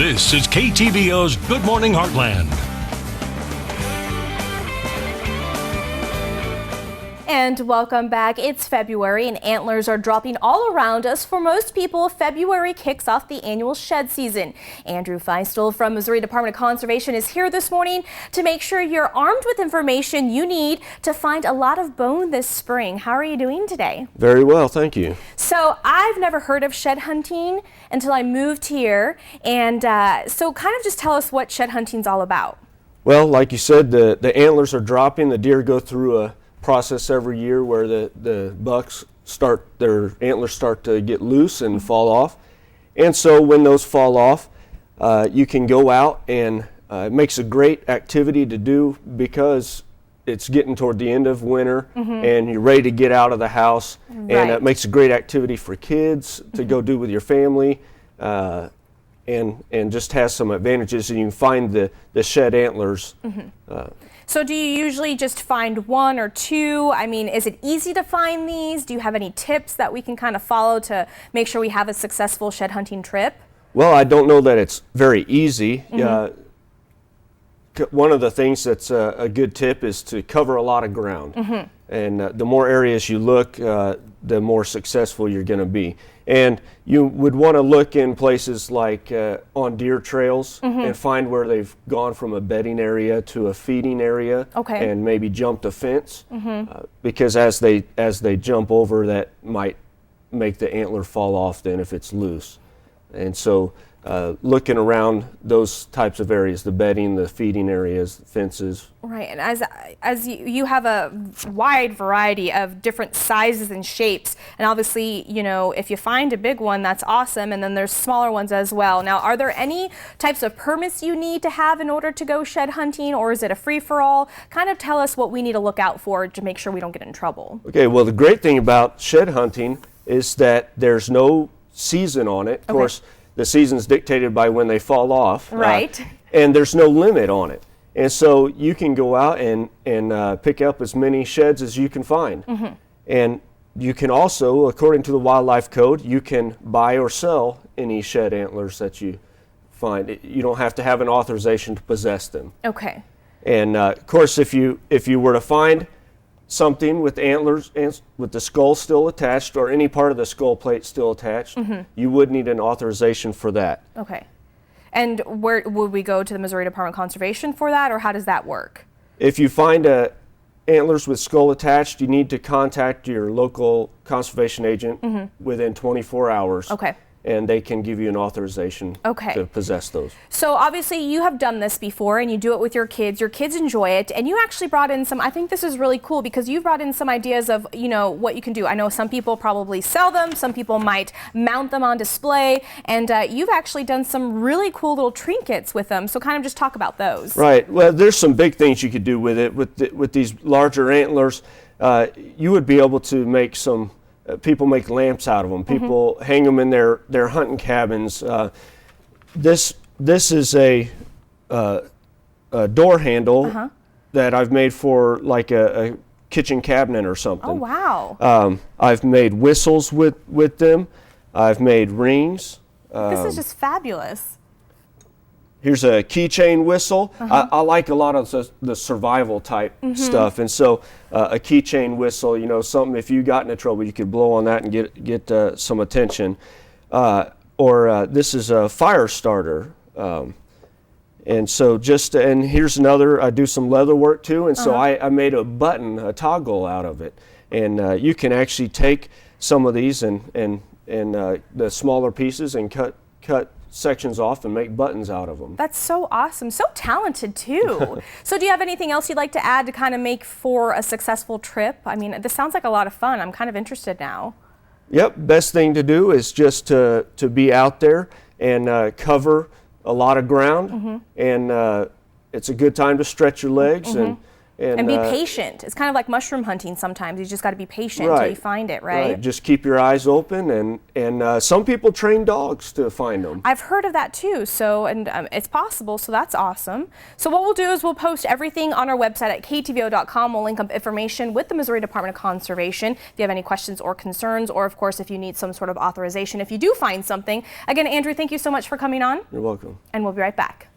This is KTVO's Good Morning Heartland. And welcome back. It's February and antlers are dropping all around us. For most people, February kicks off the annual shed season. Andrew Feistel from Missouri Department of Conservation is here this morning to make sure you're armed with information you need to find a lot of bone this spring. How are you doing today? Very well, thank you. So I've never heard of shed hunting until I moved here. And so kind of just tell us what shed hunting's all about. Well, like you said, the antlers are dropping. The deer go through a process every year where the bucks their antlers start to get loose and fall off. And so when those fall off, you can go out and it makes a great activity to do because it's getting toward the end of winter and you're ready to get out of the house. Right. And it makes a great activity for kids to go do with your family. And just has some advantages, and you can find the shed antlers. So do you usually just find one or two? I mean, is it easy to find these? Do you have any tips that we can kind of follow to make sure we have a successful shed hunting trip? Well, I don't know that it's very easy. One of the things that's a good tip is to cover a lot of ground. And the more areas you look, the more successful you're going to be. And you would want to look in places like on deer trails and find where they've gone from a bedding area to a feeding area, and maybe jumped a fence, because as they jump over, that might make the antler fall off then if it's loose. And so looking around those types of areas, the bedding, the feeding areas, the fences. Right, and as you have a wide variety of different sizes and shapes, and obviously, you know, if you find a big one, that's awesome, and then there's smaller ones as well. Now, are there any types of permits you need to have in order to go shed hunting, or is it a free-for-all? Kind of tell us what we need to look out for to make sure we don't get in trouble. Okay, well, the great thing about shed hunting is that there's no season on it. Of course, the season's dictated by when they fall off. Right. And there's no limit on it. And so you can go out and pick up as many sheds as you can find. And you can also, according to the Wildlife Code, you can buy or sell any shed antlers that you find. You don't have to have an authorization to possess them. Okay. And of course, if you were to find something with antlers and with the skull still attached, or any part of the skull plate still attached, you would need an authorization for that. Okay. And where would we go to the Missouri Department of Conservation for that, or how does that work? If you find antlers with skull attached, you need to contact your local conservation agent within 24 hours. Okay. And they can give you an authorization to possess those. So obviously you have done this before and you do it with your kids. Your kids enjoy it, and you actually brought in some, I think this is really cool because you brought in some ideas of, you know, what you can do. I know some people probably sell them, some people might mount them on display, and you've actually done some really cool little trinkets with them. So kind of just talk about those. Right. Well, there's some big things you could do with it. With these larger antlers, you would be able to make some. People make lamps out of them. People hang them in their hunting cabins. This is a door handle that I've made for like a kitchen cabinet or something. Oh, wow. I've made whistles with them. I've made rings. This is just fabulous. Here's a keychain whistle. I like a lot of the survival type stuff, and so a keychain whistle, you know, something if you got into trouble, you could blow on that and get some attention. Or this is a fire starter, and so and here's another. I do some leather work too, and so I made a button, a toggle out of it, and you can actually take some of these and the smaller pieces and cut sections off and make buttons out of them. That's so awesome. So talented too. So do you have anything else you'd like to add to kind of make for a successful trip? I mean, this sounds like a lot of fun. I'm kind of interested now. Yep, best thing to do is just to be out there and cover a lot of ground, and it's a good time to stretch your legs And be patient. It's kind of like mushroom hunting sometimes. You just got to be patient until you find it, right? Just keep your eyes open, and some people train dogs to find them. I've heard of that too, so it's possible, so that's awesome. So what we'll do is we'll post everything on our website at ktvo.com. We'll link up information with the Missouri Department of Conservation if you have any questions or concerns, or of course if you need some sort of authorization if you do find something. Again, Andrew, thank you so much for coming on. You're welcome. And we'll be right back.